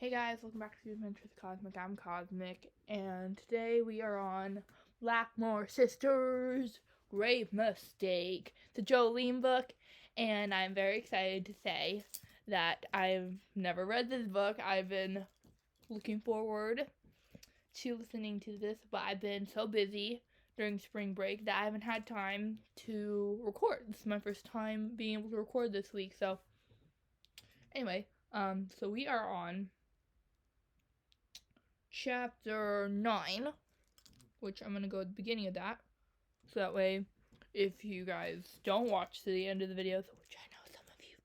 Hey guys, welcome back to Adventures Cosmic. I'm Cosmic, and today we are on Blackmore Sisters Grave Mistake, the Jolene book, and I'm very excited to say that I've never read this book. I've been looking forward to listening to this, but I've been so busy during spring break that I haven't had time to record. This is my first time being able to record this week, so anyway, so we are on chapter 9, which I'm going to go at the beginning of that. So that way, if you guys don't watch to the end of the videos, which I know some of you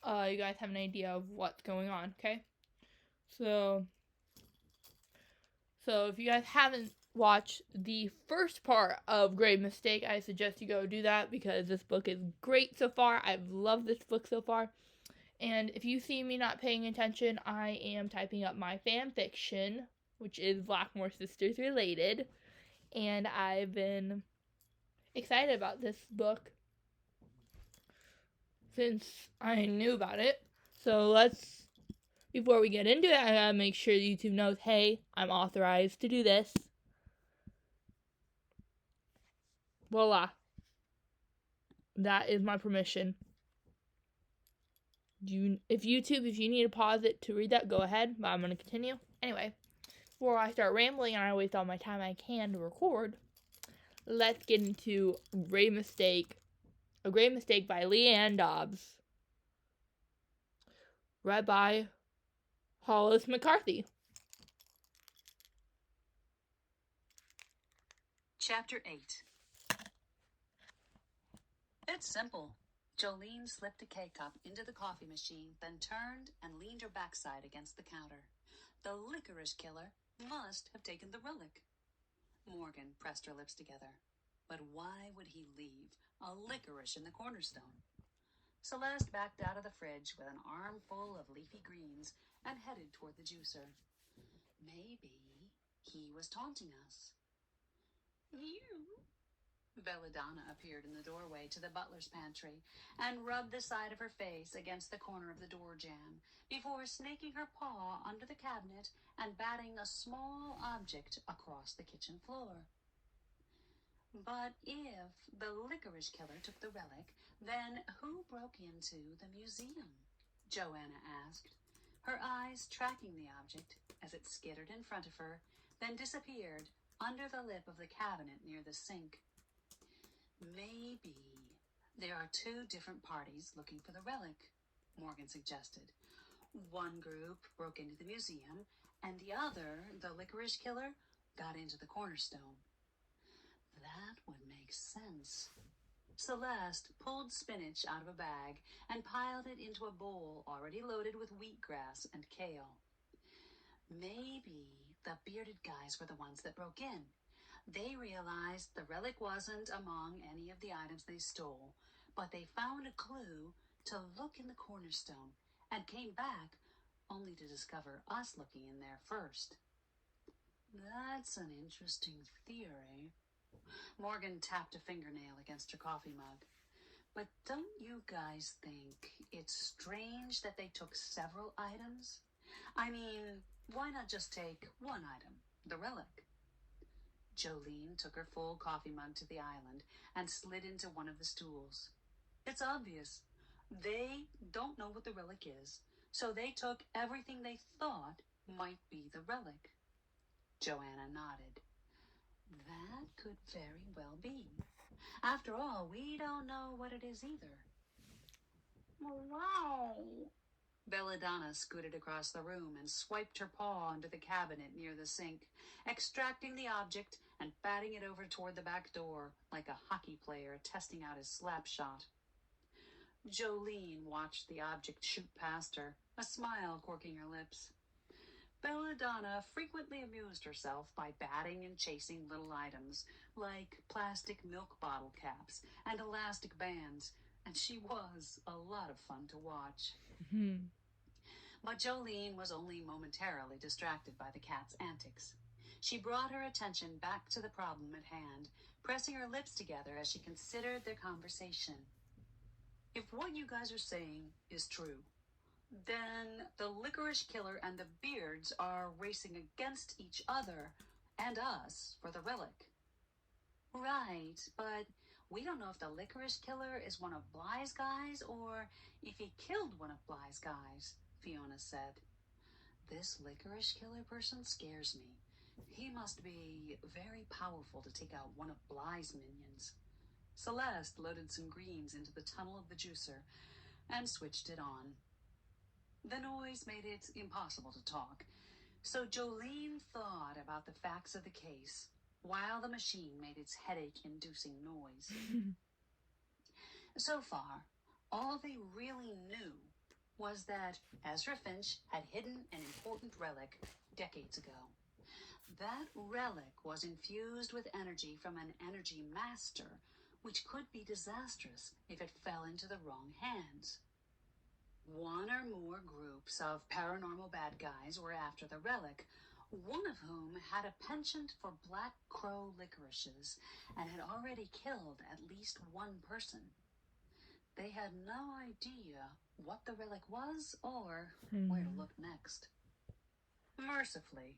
don't, you guys have an idea of what's going on, okay? So if you guys haven't watched the first part of Grave Mistake, I suggest you go do that because this book is great so far. I've loved this book so far. And if you see me not paying attention, I am typing up my fan fiction, which is Blackmore Sisters related. And I've been excited about this book since I knew about it. So before we get into it, I gotta make sure YouTube knows, hey, I'm authorized to do this. Voila. That is my permission. If you need to pause it to read that, go ahead, but I'm gonna continue. Anyway, before I start rambling and I waste all my time I can to record, let's get into A Grave Mistake by Leanne Dobbs. Read by Hollis McCarthy. Chapter 8. It's simple. Jolene slipped a K-cup into the coffee machine, then turned and leaned her backside against the counter. The licorice killer must have taken the relic. Morgan pressed her lips together. But why would he leave a licorice in the cornerstone? Celeste backed out of the fridge with an armful of leafy greens and headed toward the juicer. Maybe he was taunting us. You? Belladonna appeared in the doorway to the butler's pantry and rubbed the side of her face against the corner of the door jamb before snaking her paw under the cabinet and batting a small object across the kitchen floor. But if the licorice killer took the relic, then who broke into the museum? Joanna asked, her eyes tracking the object as it skittered in front of her, then disappeared under the lip of the cabinet near the sink. Maybe there are two different parties looking for the relic, Morgan suggested. One group broke into the museum, and the other, the licorice killer, got into the cornerstone. That would make sense. Celeste pulled spinach out of a bag and piled it into a bowl already loaded with wheatgrass and kale. Maybe the bearded guys were the ones that broke in. They realized the relic wasn't among any of the items they stole, but they found a clue to look in the cornerstone and came back only to discover us looking in there first. That's an interesting theory. Morgan tapped a fingernail against her coffee mug. But don't you guys think it's strange that they took several items? I mean, why not just take one item, the relic? Jolene took her full coffee mug to the island and slid into one of the stools. It's obvious. They don't know what the relic is, so they took everything they thought might be the relic. Joanna nodded. That could very well be. After all, we don't know what it is either. Wow. Belladonna scooted across the room and swiped her paw under the cabinet near the sink, extracting the object and batting it over toward the back door like a hockey player testing out his slap shot. Jolene watched the object shoot past her, a smile corking her lips. Belladonna frequently amused herself by batting and chasing little items like plastic milk bottle caps and elastic bands, and she was a lot of fun to watch. But Jolene was only momentarily distracted by the cat's antics. She brought her attention back to the problem at hand, pressing her lips together as she considered their conversation. If what you guys are saying is true, then the licorice licorice killer and the Beards are racing against each other and us for the relic. Right, but we don't know if the licorice killer is one of Bly's guys or if he killed one of Bly's guys, Fiona said. This licorice killer person scares me. He must be very powerful to take out one of Bly's minions. Celeste loaded some greens into the tunnel of the juicer and switched it on. The noise made it impossible to talk, so Jolene thought about the facts of the case while the machine made its headache-inducing noise. So far, all they really knew was that Ezra Finch had hidden an important relic decades ago. That relic was infused with energy from an energy master, which could be disastrous if it fell into the wrong hands. One or more groups of paranormal bad guys were after the relic, one of whom had a penchant for Black Crow licorices and had already killed at least one person. They had no idea what the relic was or where to look next. Mercifully,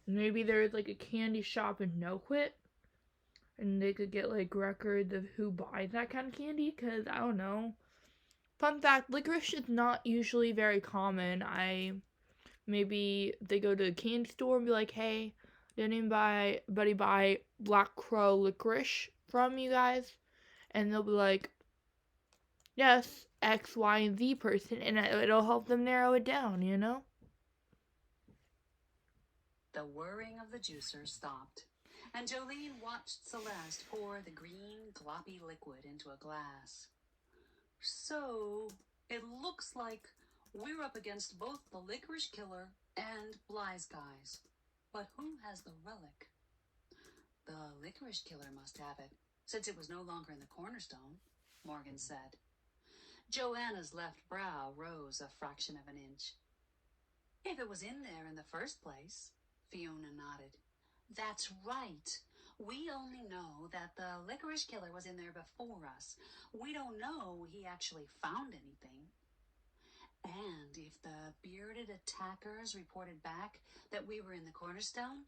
Maybe there's like a candy shop in Noquit, and they could get like records of who buys that kind of candy, because I don't know. Fun fact, licorice is not usually very common. Maybe they go to a candy store and be like, hey, did anybody buy Black Crow licorice from you guys? And they'll be like, yes, X, Y, and Z person, and it'll help them narrow it down, you know? the whirring of the juicer stopped, and Jolene watched Celeste pour the green, gloppy liquid into a glass. So, it looks like we're up against both the licorice killer and Bly's guys. But who has the relic? The licorice killer must have it, since it was no longer in the cornerstone, Morgan said. Joanna's left brow rose a fraction of an inch. If it was in there in the first place, Fiona nodded. That's right. We only know that the licorice killer was in there before us. We don't know he actually found anything. And if the bearded attackers reported back that we were in the cornerstone,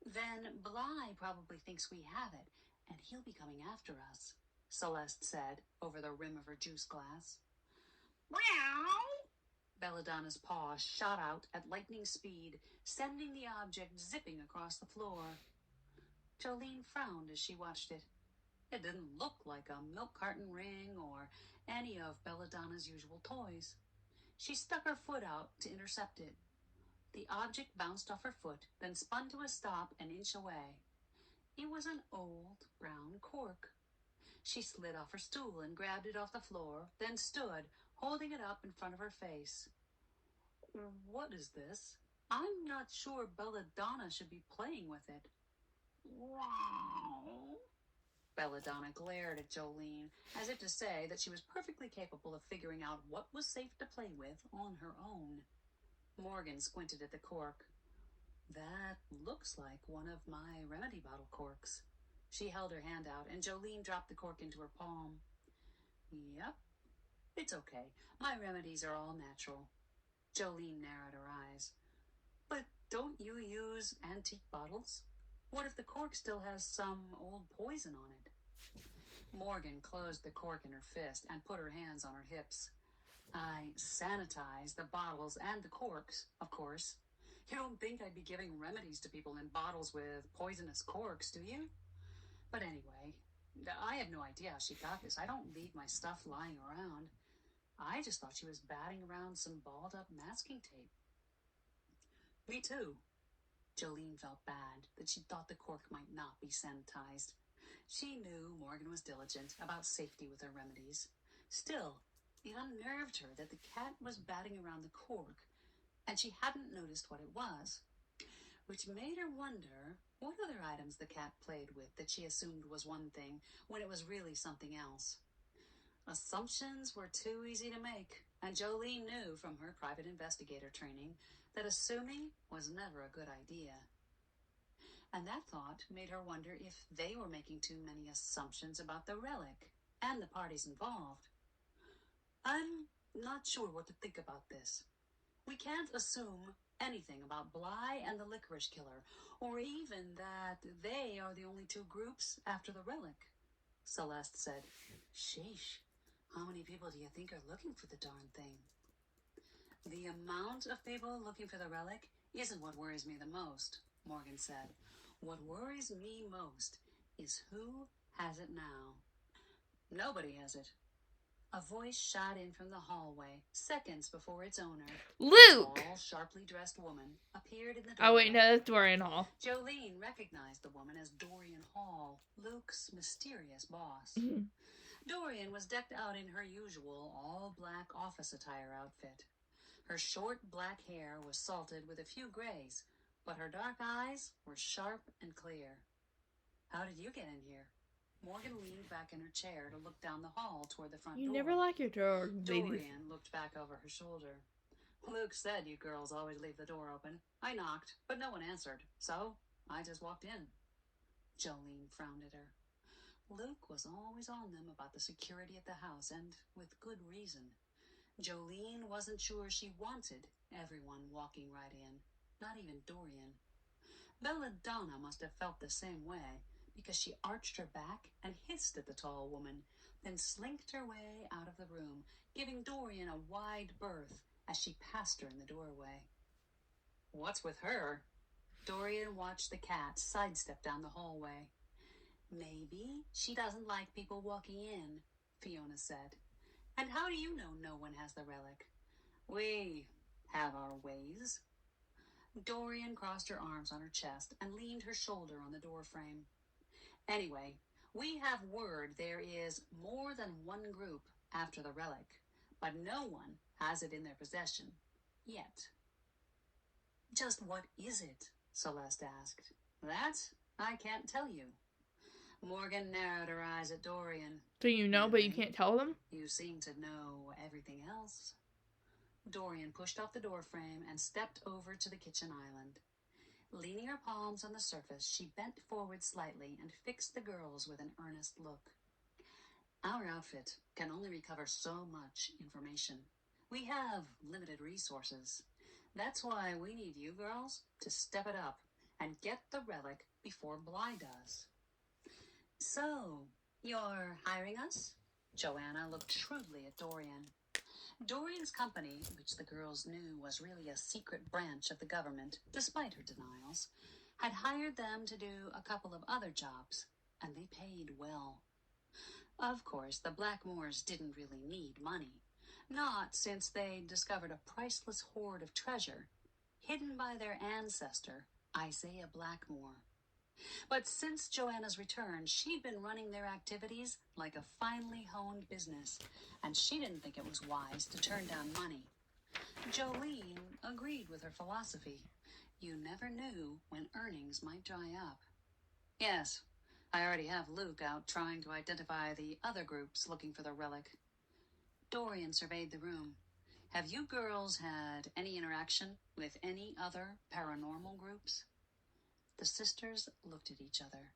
then Bly probably thinks we have it, and he'll be coming after us, Celeste said over the rim of her juice glass. Meow! Belladonna's paw shot out at lightning speed, sending the object zipping across the floor. Jolene frowned as she watched it. It didn't look like a milk carton ring or any of Belladonna's usual toys. She stuck her foot out to intercept it. The object bounced off her foot, then spun to a stop an inch away. It was an old brown cork. She slid off her stool and grabbed it off the floor, then stood, holding it up in front of her face. What is this? I'm not sure Belladonna should be playing with it. Wow. Belladonna glared at Jolene, as if to say that she was perfectly capable of figuring out what was safe to play with on her own. Morgan squinted at the cork. That looks like one of my remedy bottle corks. She held her hand out, and Jolene dropped the cork into her palm. Yep, it's okay. My remedies are all natural. Jolene narrowed her eyes. But don't you use antique bottles? What if the cork still has some old poison on it? Morgan closed the cork in her fist and put her hands on her hips. I sanitize the bottles and the corks, of course. You don't think I'd be giving remedies to people in bottles with poisonous corks, do you? But anyway, I have no idea how she got this. I don't leave my stuff lying around. I just thought she was batting around some balled-up masking tape. Me too. Jolene felt bad that she thought the cork might not be sanitized. She knew Morgan was diligent about safety with her remedies. Still, it unnerved her that the cat was batting around the cork, and she hadn't noticed what it was, which made her wonder what other items the cat played with that she assumed was one thing when it was really something else. Assumptions were too easy to make, and Jolene knew from her private investigator training that assuming was never a good idea. And that thought made her wonder if they were making too many assumptions about the relic and the parties involved. I'm not sure what to think about this. We can't assume anything about Bly and the Licorice Killer, or even that they are the only two groups after the relic, Celeste said. Sheesh, how many people do you think are looking for the darn thing? The amount of people looking for the relic isn't what worries me the most, Morgan said. What worries me most is who has it now. Nobody has it. A voice shot in from the hallway, seconds before its owner, Luke! a tall, sharply dressed woman, appeared in the doorway. Oh wait, no, that's Dorian Hall. Jolene recognized the woman as Dorian Hall, Luke's mysterious boss. Dorian was decked out in her usual all-black office attire outfit. Her short black hair was salted with a few grays, but her dark eyes were sharp and clear. How did you get in here? Morgan leaned back in her chair to look down the hall toward the front door. You never like your door, ladies. Dorian looked back over her shoulder. Luke said you girls always leave the door open. I knocked, but no one answered, so I just walked in. Jolene frowned at her. Luke was always on them about the security at the house, and with good reason. Jolene wasn't sure she wanted everyone walking right in, not even Dorian. Belladonna must have felt the same way, because she arched her back and hissed at the tall woman, then slinked her way out of the room, giving Dorian a wide berth as she passed her in the doorway. What's with her? Dorian watched the cat sidestep down the hallway. Maybe she doesn't like people walking in, Fiona said. And how do you know no one has the relic? We have our ways. Dorian crossed her arms on her chest and leaned her shoulder on the doorframe. Anyway, we have word there is more than one group after the relic, but no one has it in their possession, yet. Just what is it? Celeste asked. That I can't tell you. Morgan narrowed her eyes at Dorian. So you know, but you can't tell them? You seem to know everything else. Dorian pushed off the doorframe and stepped over to the kitchen island. Leaning her palms on the surface, she bent forward slightly and fixed the girls with an earnest look. Our outfit can only recover so much information. We have limited resources. That's why we need you girls to step it up and get the relic before Bly does. So, you're hiring us? Joanna looked shrewdly at Dorian. Dorian's company, which the girls knew was really a secret branch of the government, despite her denials, had hired them to do a couple of other jobs, and they paid well. Of course, the Blackmores didn't really need money, not since they'd discovered a priceless hoard of treasure hidden by their ancestor, Isaiah Blackmore. But since Joanna's return, she'd been running their activities like a finely honed business, and she didn't think it was wise to turn down money. Jolene agreed with her philosophy. You never knew when earnings might dry up. Yes, I already have Luke out trying to identify the other groups looking for the relic. Dorian surveyed the room. Have you girls had any interaction with any other paranormal groups? The sisters looked at each other.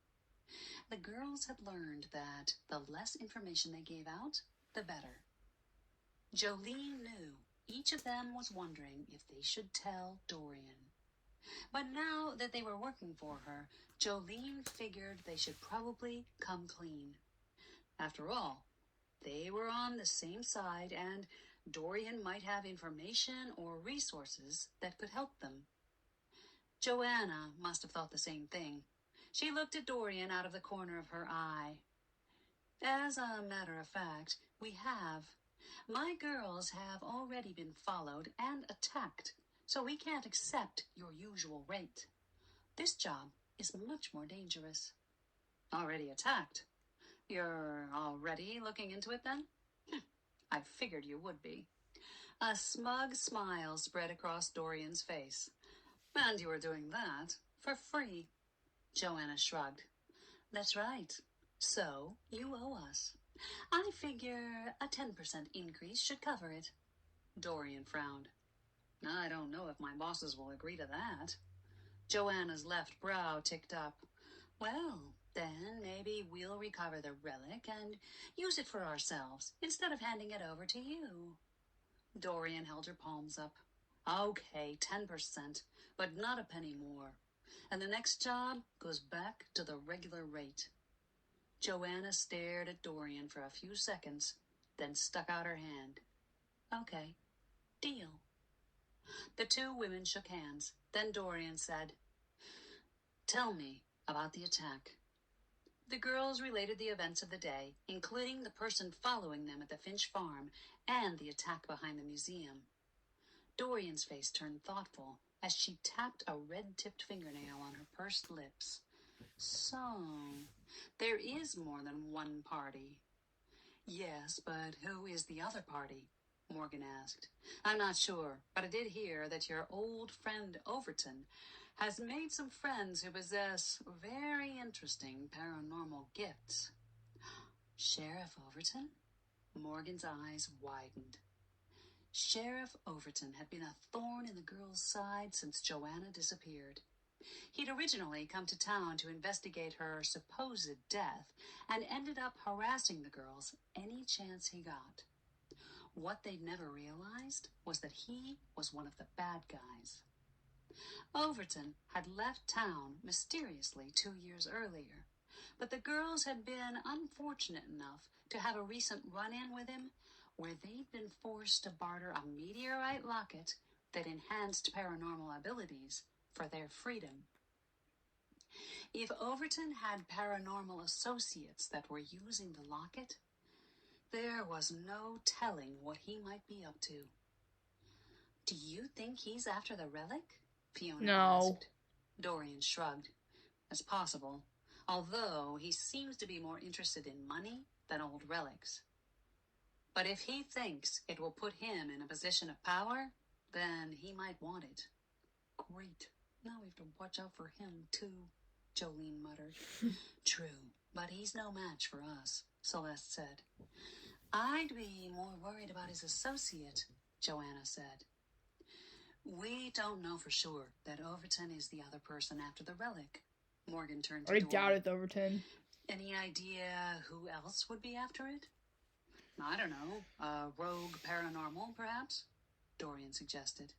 The girls had learned that the less information they gave out, the better. Jolene knew each of them was wondering if they should tell Dorian. But now that they were working for her, Jolene figured they should probably come clean. After all, they were on the same side, and Dorian might have information or resources that could help them. Joanna must have thought the same thing. She looked at Dorian out of the corner of her eye. As a matter of fact, we have. My girls have already been followed and attacked, so we can't accept your usual rate. This job is much more dangerous. Already attacked? You're already looking into it then? I figured you would be. A smug smile spread across Dorian's face. And you were doing that for free. Joanna shrugged. That's right. So, you owe us. I figure a 10% increase should cover it. Dorian frowned. I don't know if my bosses will agree to that. Joanna's left brow ticked up. Well, then maybe we'll recover the relic and use it for ourselves instead of handing it over to you. Dorian held her palms up. Okay, 10%, but not a penny more. And the next job goes back to the regular rate. Joanna stared at Dorian for a few seconds, then stuck out her hand. Okay, deal. The two women shook hands. Then Dorian said, "Tell me about the attack." The girls related the events of the day, including the person following them at the Finch farm and the attack behind the museum. Dorian's face turned thoughtful as she tapped a red-tipped fingernail on her pursed lips. So, there is more than one party. Yes, but who is the other party? Morgan asked. I'm not sure, but I did hear that your old friend Overton has made some friends who possess very interesting paranormal gifts. Sheriff Overton? Morgan's eyes widened. Sheriff Overton had been a thorn in the girl's side since Joanna disappeared. He'd originally come to town to investigate her supposed death and ended up harassing the girls any chance he got. What they'd never realized was that he was one of the bad guys. Overton had left town mysteriously 2 years earlier, but the girls had been unfortunate enough to have a recent run-in with him where they'd been forced to barter a meteorite locket that enhanced paranormal abilities for their freedom. If Overton had paranormal associates that were using the locket, there was no telling what he might be up to. Do you think he's after the relic? Fiona asked. Dorian shrugged. It's possible, although he seems to be more interested in money than old relics. But if he thinks it will put him in a position of power, then he might want it. Great. Now we have to watch out for him, too, Jolene muttered. True, but he's no match for us, Celeste said. I'd be more worried about his associate, Joanna said. We don't know for sure that Overton is the other person after the relic. Morgan turned to Dorian. I doubt it's Overton. Any idea who else would be after it? I don't know. Rogue paranormal, perhaps? Dorian suggested.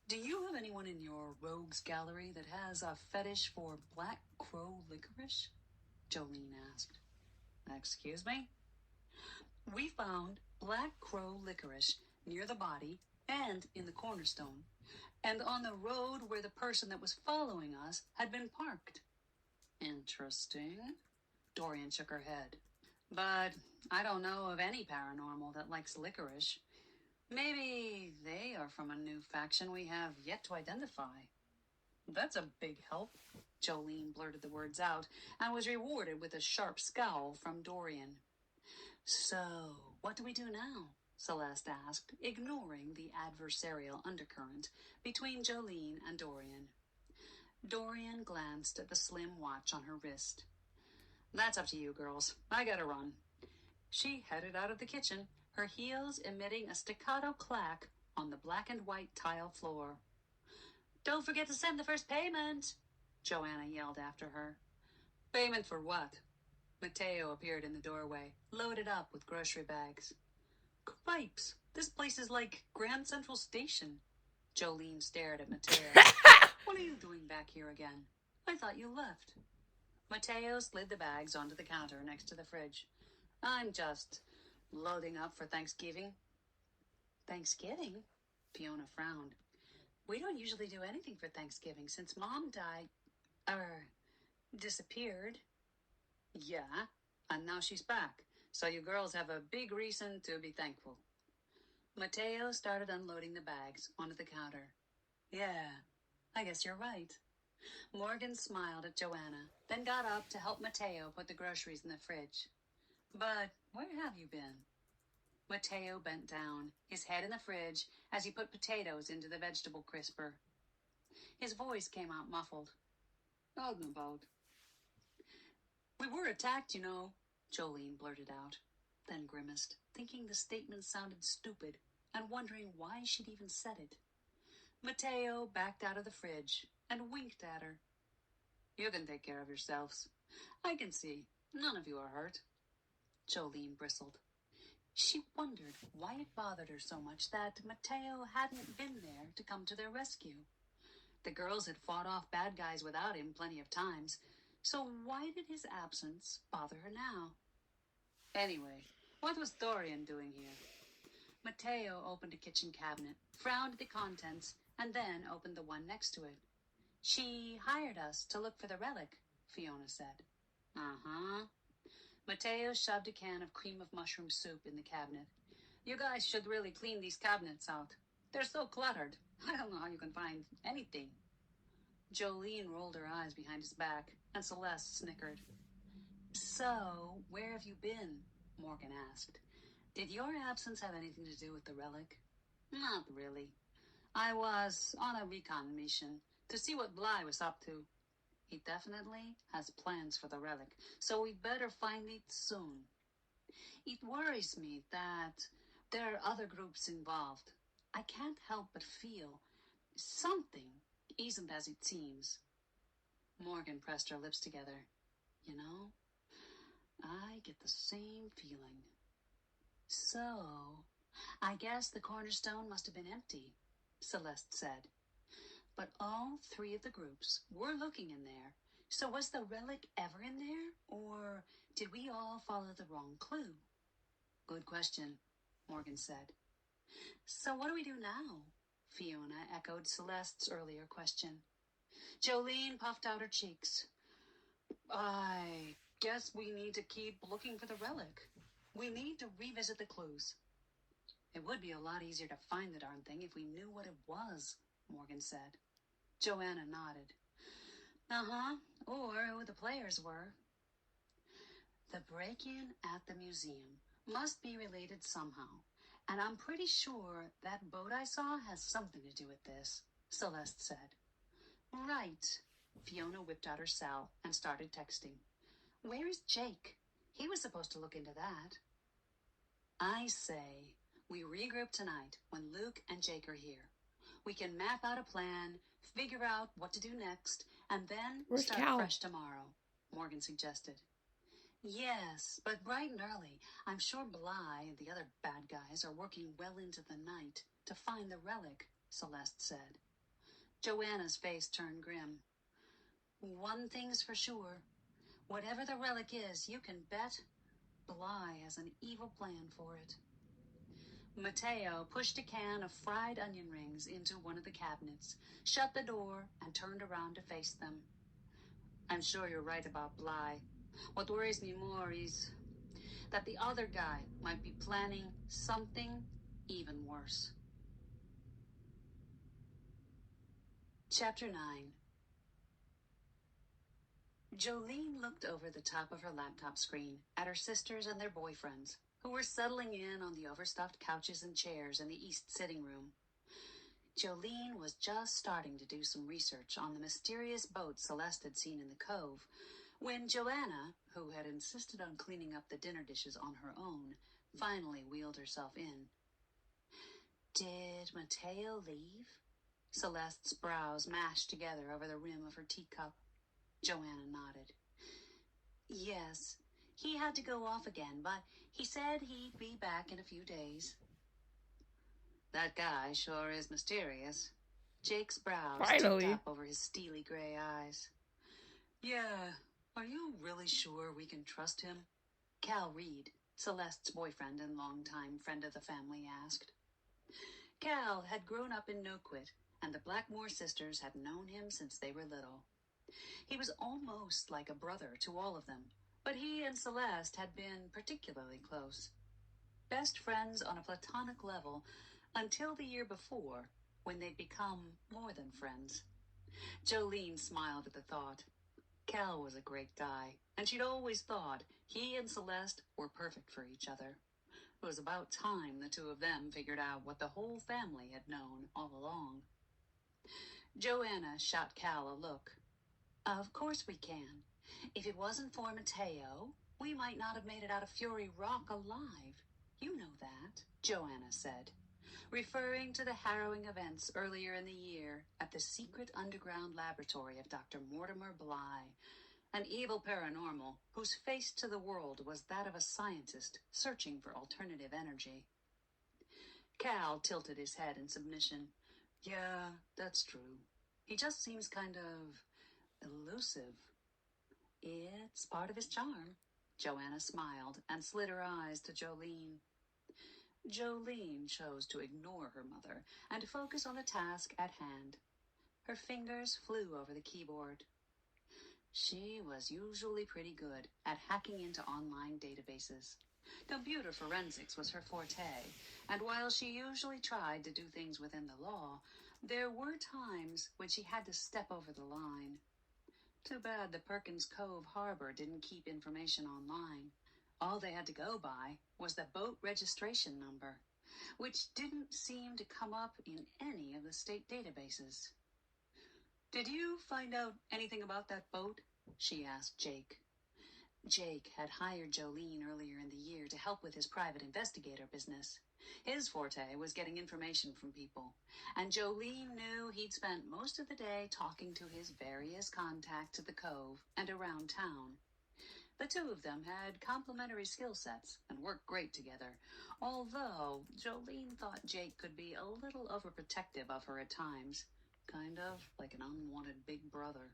Do you have anyone in your rogues gallery that has a fetish for Black Crow licorice? Jolene asked. Excuse me? We found Black Crow licorice near the body and in the cornerstone, and on the road where the person that was following us had been parked. Interesting. Dorian shook her head. But I don't know of any paranormal that likes licorice. Maybe they are from a new faction we have yet to identify. That's a big help. Jolene blurted the words out and was rewarded with a sharp scowl from Dorian. So, what do we do now? Celeste asked, ignoring the adversarial undercurrent between Jolene and Dorian. Dorian glanced at the slim watch on her wrist. That's up to you, girls. I gotta run. She headed out of the kitchen, her heels emitting a staccato clack on the black and white tile floor. Don't forget to send the first payment, Joanna yelled after her. Payment for what? Mateo appeared in the doorway, loaded up with grocery bags. Cripes, this place is like Grand Central Station. Jolene stared at Mateo. What are you doing back here again? I thought you left. Mateo slid the bags onto the counter next to the fridge. I'm just loading up for Thanksgiving. Thanksgiving? Fiona frowned. We don't usually do anything for Thanksgiving since Mom disappeared. Yeah, and now she's back, so you girls have a big reason to be thankful. Mateo started unloading the bags onto the counter. Yeah, I guess you're right. Morgan smiled at Joanna, then got up to help Mateo put the groceries in the fridge. But where have you been? Mateo bent down, his head in the fridge, as he put potatoes into the vegetable crisper. His voice came out muffled. Out and about. We were attacked, you know, Jolene blurted out, then grimaced, thinking the statement sounded stupid and wondering why she'd even said it. Mateo backed out of the fridge and winked at her. You can take care of yourselves. I can see none of you are hurt. Jolene bristled. She wondered why it bothered her so much that Mateo hadn't been there to come to their rescue. The girls had fought off bad guys without him plenty of times, so why did his absence bother her now? Anyway, what was Dorian doing here? Mateo opened a kitchen cabinet, frowned at the contents, and then opened the one next to it. She hired us to look for the relic, Fiona said. Uh-huh. Mateo shoved a can of cream of mushroom soup in the cabinet. You guys should really clean these cabinets out. They're so cluttered. I don't know how you can find anything. Jolene rolled her eyes behind his back, and Celeste snickered. So, where have you been? Morgan asked. Did your absence have anything to do with the relic? Not really. I was on a recon mission to see what Bly was up to. He definitely has plans for the relic, so we'd better find it soon. It worries me that there are other groups involved. I can't help but feel something isn't as it seems. Morgan pressed her lips together. You know, I get the same feeling. So, I guess the cornerstone must have been empty, Celeste said. But all three of the groups were looking in there. So was the relic ever in there? Or did we all follow the wrong clue? Good question, Morgan said. So what do we do now? Fiona echoed Celeste's earlier question. Jolene puffed out her cheeks. I guess we need to keep looking for the relic. We need to revisit the clues. It would be a lot easier to find the darn thing if we knew what it was, Morgan said. Joanna nodded. Uh-huh, or who the players were. The break-in at the museum must be related somehow, and I'm pretty sure that boat I saw has something to do with this, Celeste said. Right. Fiona whipped out her cell and started texting. Where is Jake? He was supposed to look into that. I say we regroup tonight when Luke and Jake are here. We can map out a plan, figure out what to do next, and then Where's start Cal? fresh tomorrow, Morgan suggested. Yes, but bright and early. I'm sure Bly and the other bad guys are working well into the night to find the relic, Celeste said. Joanna's face turned grim. One thing's for sure. Whatever the relic is, you can bet Bly has an evil plan for it. Mateo pushed a can of fried onion rings into one of the cabinets, shut the door, and turned around to face them. I'm sure you're right about Bly. What worries me more is that the other guy might be planning something even worse. Chapter 9. Jolene looked over the top of her laptop screen at her sisters and their boyfriends, who were settling in on the overstuffed couches and chairs in the east sitting room. Jolene was just starting to do some research on the mysterious boat Celeste had seen in the cove, when Joanna, who had insisted on cleaning up the dinner dishes on her own, finally wheeled herself in. Did Mateo leave? Celeste's brows mashed together over the rim of her teacup. Joanna nodded. Yes, he had to go off again, but he said he'd be back in a few days. That guy sure is mysterious. Jake's brows Finally. tipped up over his steely gray eyes. Yeah, are you really sure we can trust him? Cal Reed, Celeste's boyfriend and longtime friend of the family, asked. Cal had grown up in Noquit, and the Blackmore sisters had known him since they were little. He was almost like a brother to all of them, but he and Celeste had been particularly close. Best friends on a platonic level until the year before, when they'd become more than friends. Jolene smiled at the thought. Cal was a great guy, and she'd always thought he and Celeste were perfect for each other. It was about time the two of them figured out what the whole family had known all along. Joanna shot Cal a look. Of course we can. If it wasn't for Mateo, we might not have made it out of Fury Rock alive. You know that, Joanna said, referring to the harrowing events earlier in the year at the secret underground laboratory of Dr. Mortimer Bly, an evil paranormal whose face to the world was that of a scientist searching for alternative energy. Cal tilted his head in submission. Yeah, that's true. He just seems kind of elusive. It's part of his charm. Joanna smiled and slid her eyes to Jolene. Jolene chose to ignore her mother and to focus on the task at hand. Her fingers flew over the keyboard. She was usually pretty good at hacking into online databases. Computer forensics was her forte, and while she usually tried to do things within the law, there were times when she had to step over the line. Too bad the Perkins Cove Harbor didn't keep information online. All they had to go by was the boat registration number, which didn't seem to come up in any of the state databases. Did you find out anything about that boat? She asked Jake. Jake had hired Jolene earlier in the year to help with his private investigator business. His forte was getting information from people, and Jolene knew he'd spent most of the day talking to his various contacts at the Cove and around town. The two of them had complementary skill sets and worked great together, although Jolene thought Jake could be a little overprotective of her at times, kind of like an unwanted big brother.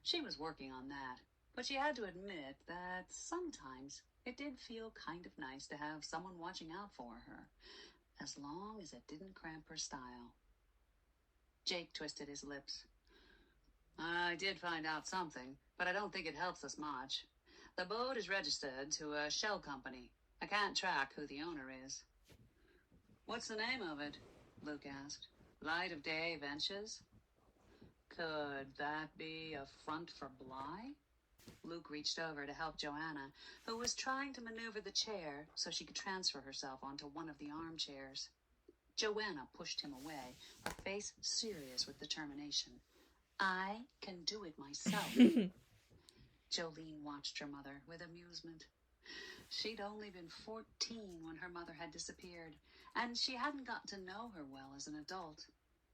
She was working on that, but she had to admit that sometimes it did feel kind of nice to have someone watching out for her, as long as it didn't cramp her style. Jake twisted his lips. I did find out something, but I don't think it helps us much. The boat is registered to a shell company. I can't track who the owner is. What's the name of it? Luke asked. Light of Day Ventures? Could that be a front for Bly? Luke reached over to help Joanna, who was trying to maneuver the chair so she could transfer herself onto one of the armchairs. Joanna pushed him away, her face serious with determination. I can do it myself. Jolene watched her mother with amusement. She'd only been 14 when her mother had disappeared, and she hadn't got to know her well as an adult.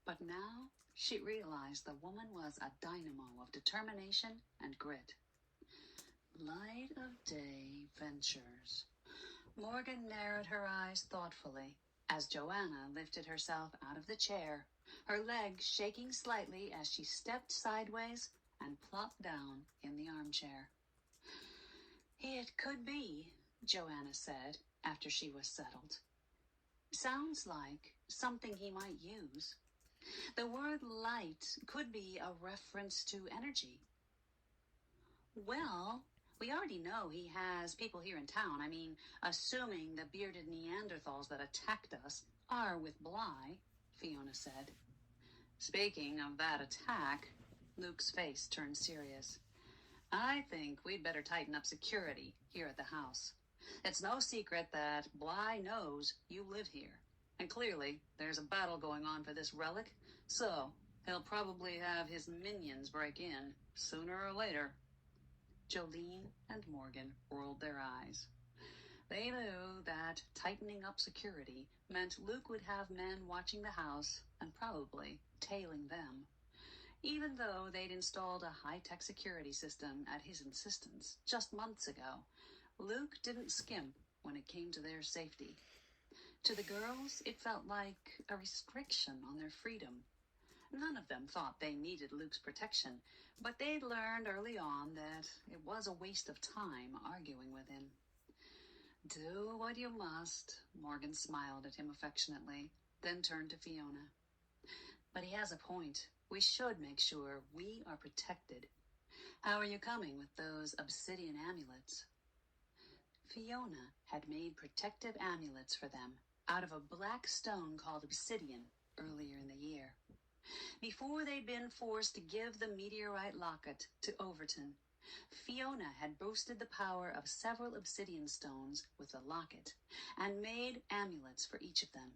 But now she realized the woman was a dynamo of determination and grit. Light of Day Ventures. Morgan narrowed her eyes thoughtfully as Joanna lifted herself out of the chair, her legs shaking slightly as she stepped sideways and plopped down in the armchair. It could be, Joanna said after she was settled. Sounds like something he might use. The word light could be a reference to energy. Well, we already know he has people here in town. I mean, assuming the bearded Neanderthals that attacked us are with Bly, Fiona said. Speaking of that attack, Luke's face turned serious. I think we'd better tighten up security here at the house. It's no secret that Bly knows you live here. And clearly, there's a battle going on for this relic, so he'll probably have his minions break in sooner or later. Jolene and Morgan rolled their eyes. They knew that tightening up security meant Luke would have men watching the house and probably tailing them. Even though they'd installed a high-tech security system at his insistence just months ago, Luke didn't skimp when it came to their safety. To the girls, it felt like a restriction on their freedom. None of them thought they needed Luke's protection, but they'd learned early on that it was a waste of time arguing with him. Do what you must, Morgan smiled at him affectionately, then turned to Fiona. But he has a point. We should make sure we are protected. How are you coming with those obsidian amulets? Fiona had made protective amulets for them out of a black stone called obsidian earlier in the year. Before they'd been forced to give the meteorite locket to Overton, Fiona had boosted the power of several obsidian stones with the locket and made amulets for each of them.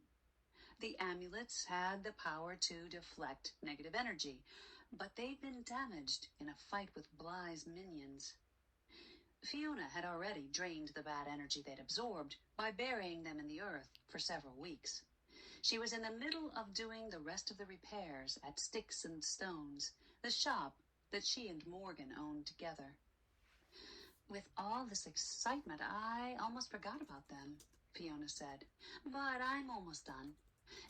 The amulets had the power to deflect negative energy, but they'd been damaged in a fight with Bly's minions. Fiona had already drained the bad energy they'd absorbed by burying them in the earth for several weeks. She was in the middle of doing the rest of the repairs at Sticks and Stones, the shop that she and Morgan owned together. With all this excitement, I almost forgot about them, Fiona said. But I'm almost done.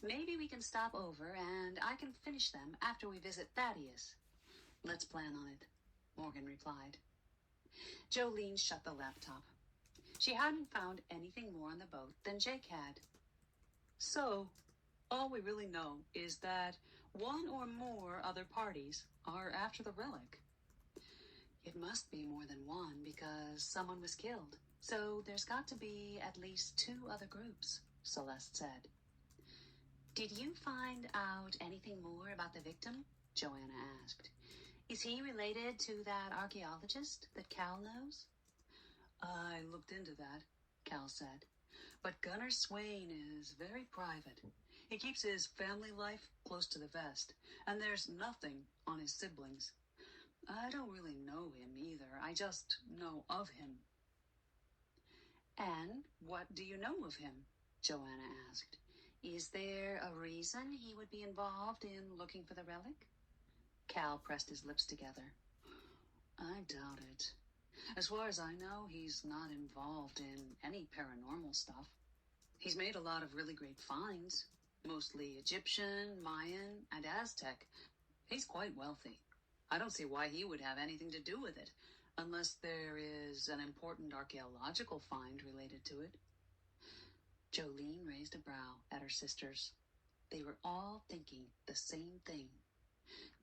Maybe we can stop over and I can finish them after we visit Thaddeus. Let's plan on it, Morgan replied. Jolene shut the laptop. She hadn't found anything more on the boat than Jake had. So, all we really know is that one or more other parties are after the relic. It must be more than one because someone was killed. So there's got to be at least 2 other groups, Celeste said. Did you find out anything more about the victim? Joanna asked. Is he related to that archaeologist that Cal knows? I looked into that, Cal said. But Gunnar Swain is very private. He keeps his family life close to the vest, and there's nothing on his siblings. I don't really know him either. I just know of him. And what do you know of him? Joanna asked. Is there a reason he would be involved in looking for the relic? Cal pressed his lips together. I doubt it. As far as I know, he's not involved in any paranormal stuff. He's made a lot of really great finds, mostly Egyptian, Mayan, and Aztec. He's quite wealthy. I don't see why he would have anything to do with it, unless there is an important archaeological find related to it. Jolene raised a brow at her sisters. They were all thinking the same thing.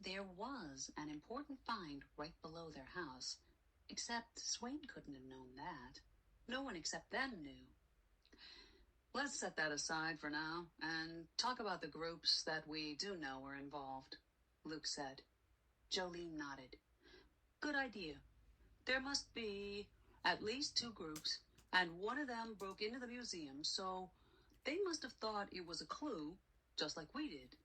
There was an important find right below their house, except Swain couldn't have known that. No one except them knew. Let's set that aside for now and talk about the groups that we do know are involved, Luke said. Jolene nodded. Good idea. There must be at least 2 groups, and one of them broke into the museum, so they must have thought it was a clue, just like we did.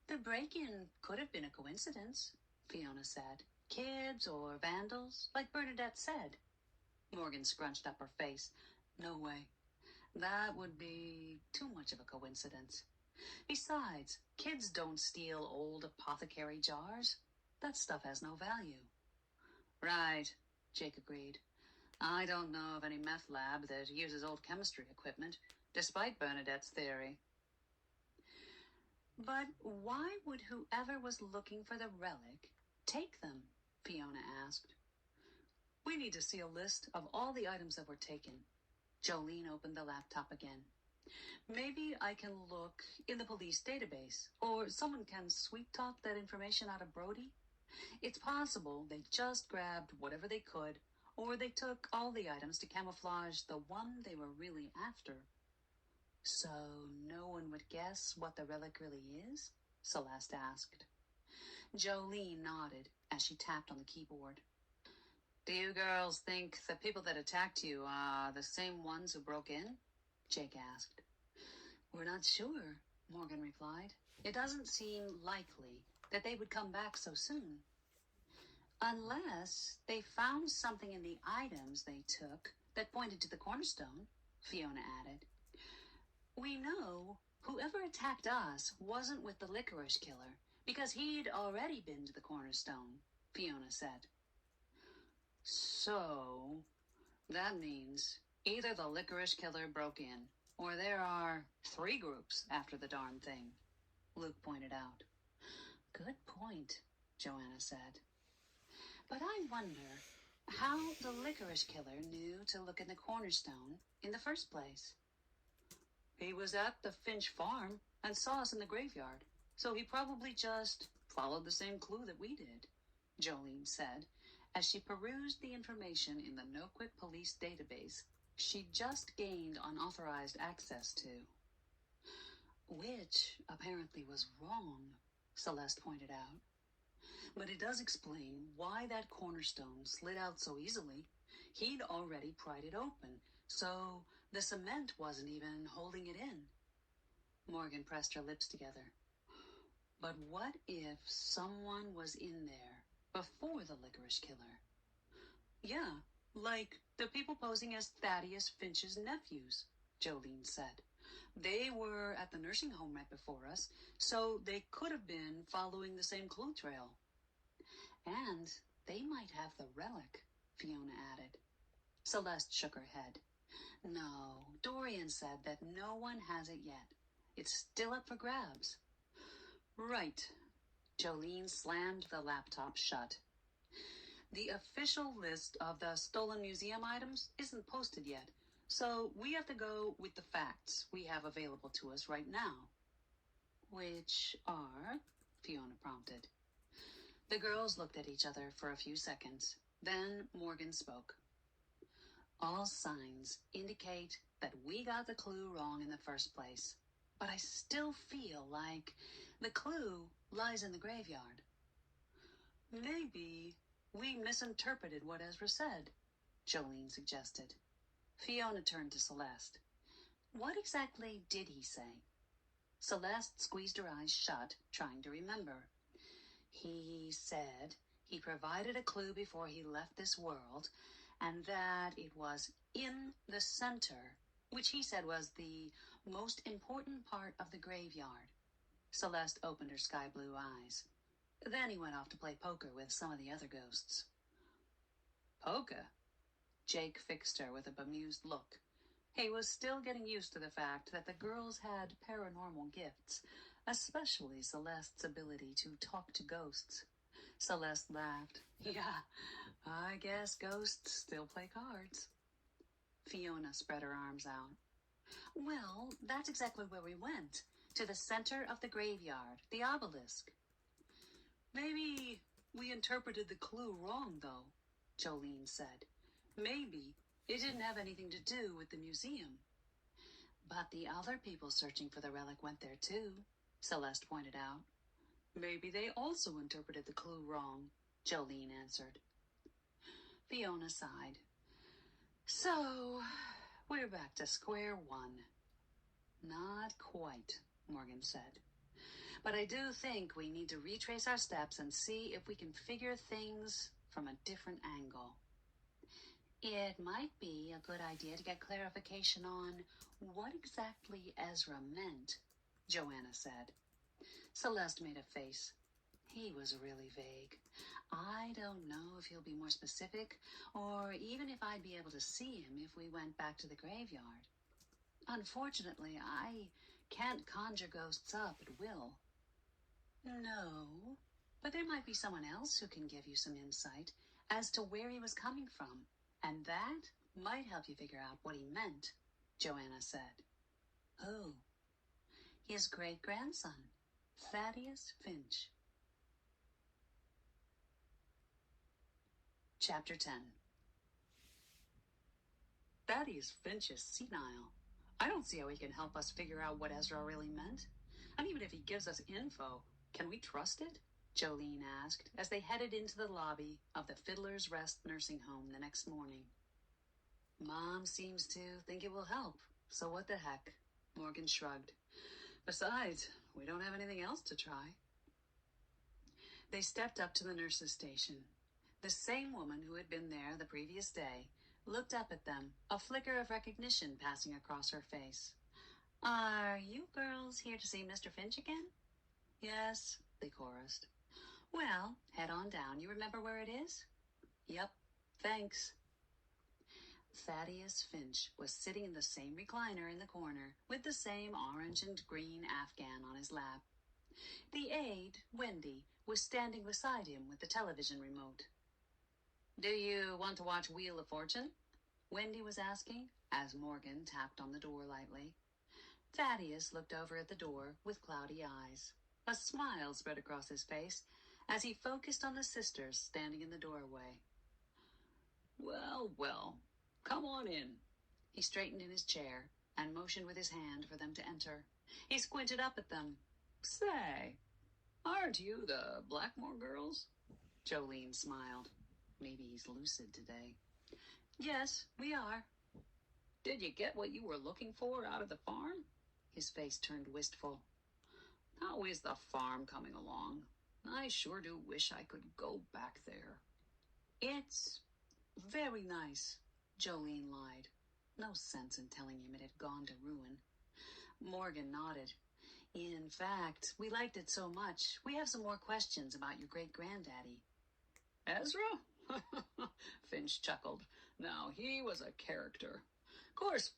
The break-in could have been a coincidence, Fiona said. Kids or vandals, like Bernadette said. Morgan scrunched up her face. No way. That would be too much of a coincidence. Besides, kids don't steal old apothecary jars. That stuff has no value. Right, Jake agreed. I don't know of any meth lab that uses old chemistry equipment, despite Bernadette's theory. But why would whoever was looking for the relic take them? Fiona asked. We need to see a list of all the items that were taken. Jolene opened the laptop again. Maybe I can look in the police database, or someone can sweet-talk that information out of Brody. It's possible they just grabbed whatever they could, or they took all the items to camouflage the one they were really after. So no one would guess what the relic really is? Celeste asked. Jolene nodded as she tapped on the keyboard. Do you girls think the people that attacked you are the same ones who broke in? Jake asked. We're not sure, Morgan replied. It doesn't seem likely that they would come back so soon. Unless they found something in the items they took that pointed to the cornerstone, Fiona added. We know whoever attacked us wasn't with the licorice killer because he'd already been to the cornerstone, Fiona said. So, that means either the licorice killer broke in, or there are 3 groups after the darn thing, Luke pointed out. Good point, Joanna said. But I wonder how the licorice killer knew to look in the cornerstone in the first place. He was at the Finch farm and saw us in the graveyard, so he probably just followed the same clue that we did, Jolene said, as she perused the information in the No-Quit police database she'd just gained unauthorized access to. Which apparently was wrong, Celeste pointed out. But it does explain why that cornerstone slid out so easily. He'd already pried it open, so the cement wasn't even holding it in. Morgan pressed her lips together. But what if someone was in there before the licorice killer? Yeah, like the people posing as Thaddeus Finch's nephews, Jolene said. They were at the nursing home right before us, so they could have been following the same clue trail. And they might have the relic, Fiona added. Celeste shook her head. No, Dorian said that no one has it yet. It's still up for grabs. Right. Jolene slammed the laptop shut. The official list of the stolen museum items isn't posted yet, so we have to go with the facts we have available to us right now. Which are? Fiona prompted. The girls looked at each other for a few seconds. Then Morgan spoke. All signs indicate that we got the clue wrong in the first place, but I still feel like the clue lies in the graveyard. Maybe we misinterpreted what Ezra said, Jolene suggested. Fiona turned to Celeste. What exactly did he say? Celeste squeezed her eyes shut, trying to remember. He said he provided a clue before he left this world, and that it was in the center, which he said was the most important part of the graveyard. Celeste opened her sky blue eyes. Then he went off to play poker with some of the other ghosts. Poker? Jake fixed her with a bemused look. He was still getting used to the fact that the girls had paranormal gifts, especially Celeste's ability to talk to ghosts. Celeste laughed. Yeah, I guess ghosts still play cards. Fiona spread her arms out. Well, that's exactly where we went. To the center of the graveyard, the obelisk. Maybe we interpreted the clue wrong, though, Jolene said. Maybe it didn't have anything to do with the museum. But the other people searching for the relic went there too, Celeste pointed out. Maybe they also interpreted the clue wrong, Jolene answered. Fiona sighed. So, we're back to square one. Not quite, Morgan said. But I do think we need to retrace our steps and see if we can figure things from a different angle. It might be a good idea to get clarification on what exactly Ezra meant, Joanna said. Celeste made a face. He was really vague. I don't know if he'll be more specific, or even if I'd be able to see him if we went back to the graveyard. Unfortunately, I can't conjure ghosts up at will. No, but there might be someone else who can give you some insight as to where he was coming from, and that might help you figure out what he meant, Joanna said. Oh, his great-grandson, Thaddeus Finch. Chapter 10. Thaddeus Finch is senile. I don't see how he can help us figure out what Ezra really meant. And even if he gives us info, can we trust it? Jolene asked as they headed into the lobby of the Fiddler's Rest nursing home the next morning. Mom seems to think it will help, so what the heck? Morgan shrugged. Besides, we don't have anything else to try. They stepped up to the nurse's station. The same woman who had been there the previous day looked up at them, a flicker of recognition passing across her face. Are you girls here to see Mr. Finch again? Yes, they chorused. Well, head on down. You remember where it is? Yep, thanks. Thaddeus Finch was sitting in the same recliner in the corner with the same orange and green Afghan on his lap. The aide, Wendy, was standing beside him with the television remote. Do you want to watch Wheel of Fortune? Wendy was asking, as Morgan tapped on the door lightly. Thaddeus looked over at the door with cloudy eyes. A smile spread across his face as he focused on the sisters standing in the doorway. Well, well, come on in. He straightened in his chair and motioned with his hand for them to enter. He squinted up at them. Say, aren't you the Blackmore girls? Jolene smiled. Maybe he's lucid today. Yes, we are. Did you get what you were looking for out of the farm? His face turned wistful. How is the farm coming along? I sure do wish I could go back there. It's very nice, Jolene lied. No sense in telling him it had gone to ruin. Morgan nodded. In fact, we liked it so much, we have some more questions about your great-granddaddy. Ezra? Finch chuckled. Now, he was a character. Of course,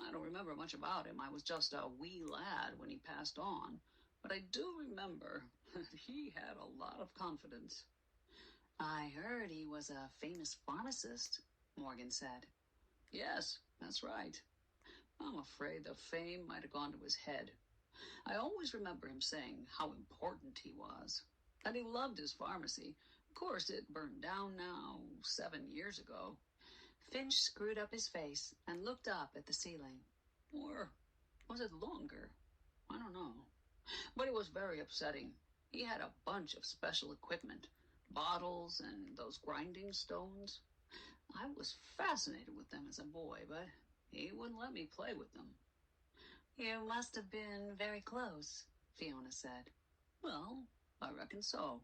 I don't remember much about him. I was just a wee lad when he passed on. But I do remember that he had a lot of confidence. I heard he was a famous pharmacist, Morgan said. Yes, that's right. I'm afraid the fame might have gone to his head. I always remember him saying how important he was, that he loved his pharmacy. Of course, it burned down now, 7 years ago. Finch screwed up his face and looked up at the ceiling. Or was it longer? I don't know. But it was very upsetting. He had a bunch of special equipment, bottles and those grinding stones. I was fascinated with them as a boy, but he wouldn't let me play with them. You must have been very close, Fiona said. Well, I reckon so.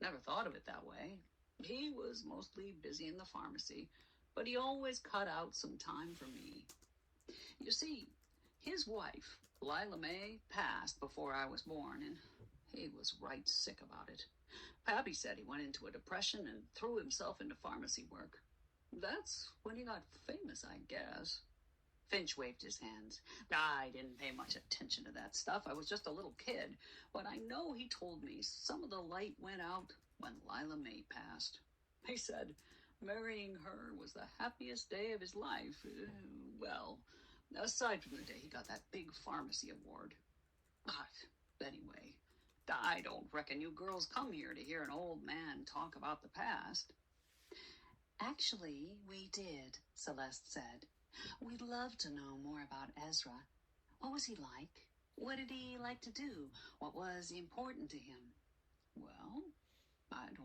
Never thought of it that way. He was mostly busy in the pharmacy, but he always cut out some time for me. You see, his wife, Lila May, passed before I was born, and he was right sick about it. Pappy said he went into a depression and threw himself into pharmacy work. That's when he got famous, I guess. Finch waved his hands. I didn't pay much attention to that stuff. I was just a little kid. But I know he told me some of the light went out when Lila May passed. He said marrying her was the happiest day of his life. Well, aside from the day he got that big pharmacy award. But anyway, I don't reckon you girls come here to hear an old man talk about the past. Actually, we did, Celeste said. We'd love to know more about Ezra. What was he like? What did he like to do? What was important to him? Well, I don't